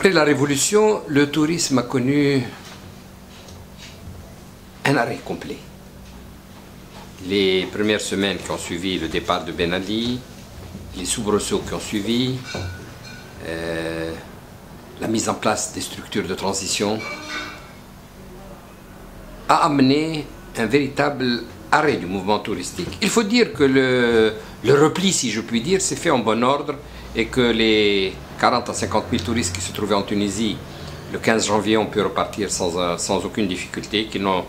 Après la Révolution, le tourisme a connu un arrêt complet. Les premières semaines qui ont suivi le départ de Ben Ali, les soubresauts qui ont suivi, la mise en place des structures de transition, a amené un véritable arrêt du mouvement touristique. Il faut dire que le repli, si je puis dire, s'est fait en bon ordre et que les 40 à 50 000 touristes qui se trouvaient en Tunisie le 15 janvier ont pu repartir sans aucune difficulté, qu'ils n'ont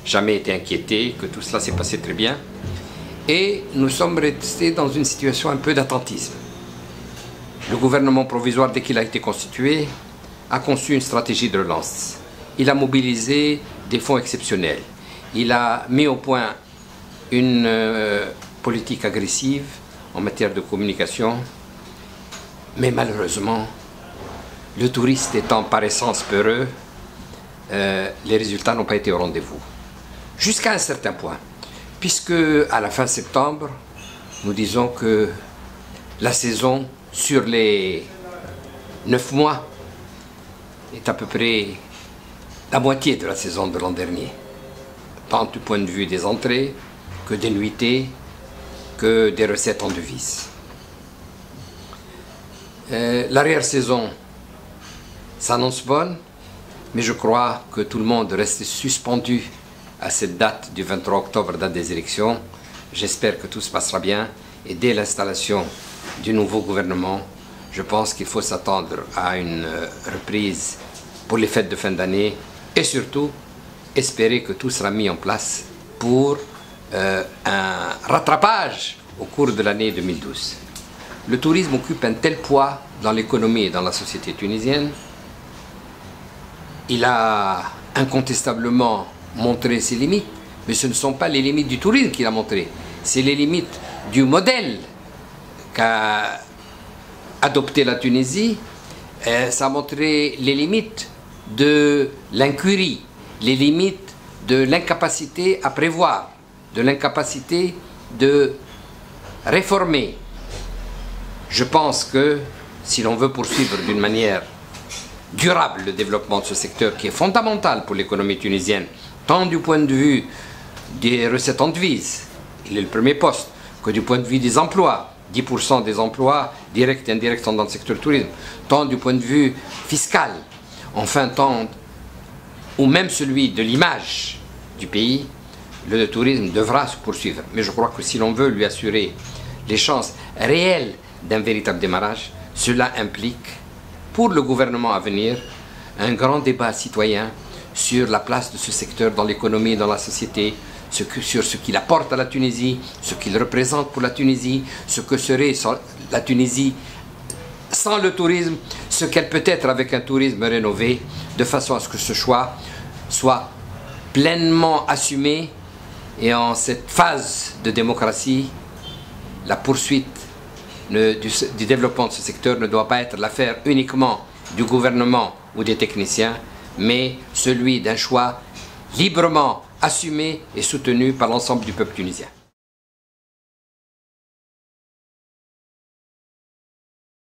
jamais été inquiétés, que tout cela s'est passé très bien. Et nous sommes restés dans une situation un peu d'attentisme. Le gouvernement provisoire, dès qu'il a été constitué, a conçu une stratégie de relance. Il a mobilisé des fonds exceptionnels. Il a mis au point une politique agressive en matière de communication. Mais malheureusement, le touriste étant par essence peureux, les résultats n'ont pas été au rendez-vous. Jusqu'à un certain point, puisque à la fin septembre, nous disons que la saison sur les 9 mois est à peu près la moitié de la saison de l'an dernier, tant du point de vue des entrées que des nuitées, que des recettes en devises. L'arrière-saison s'annonce bonne, mais je crois que tout le monde reste suspendu à cette date du 23 octobre, date des élections. J'espère que tout se passera bien et dès l'installation du nouveau gouvernement, je pense qu'il faut s'attendre à une reprise pour les fêtes de fin d'année et surtout espérer que tout sera mis en place pour un rattrapage au cours de l'année 2012. Le tourisme occupe un tel poids dans l'économie et dans la société tunisienne. Il a incontestablement montré ses limites, mais ce ne sont pas les limites du tourisme qu'il a montré, c'est les limites du modèle qu'a adopté la Tunisie. Ça a montré les limites de l'incurie, les limites de l'incapacité à prévoir, de l'incapacité de réformer. Je pense que si l'on veut poursuivre d'une manière durable le développement de ce secteur qui est fondamental pour l'économie tunisienne, tant du point de vue des recettes en devises, il est le premier poste, que du point de vue des emplois, 10% des emplois directs et indirects sont dans le secteur du tourisme, tant du point de vue fiscal, enfin tant, ou même celui de l'image du pays, le tourisme devra se poursuivre. Mais je crois que si l'on veut lui assurer les chances réelles d'un véritable démarrage, cela implique pour le gouvernement à venir un grand débat citoyen sur la place de ce secteur dans l'économie et dans la société, sur ce qu'il apporte à la Tunisie, ce qu'il représente pour la Tunisie, ce que serait la Tunisie sans le tourisme, ce qu'elle peut être avec un tourisme rénové, de façon à ce que ce choix soit pleinement assumé. Et en cette phase de démocratie, la poursuite du développement de ce secteur ne doit pas être l'affaire uniquement du gouvernement ou des techniciens, mais celui d'un choix librement assumé et soutenu par l'ensemble du peuple tunisien.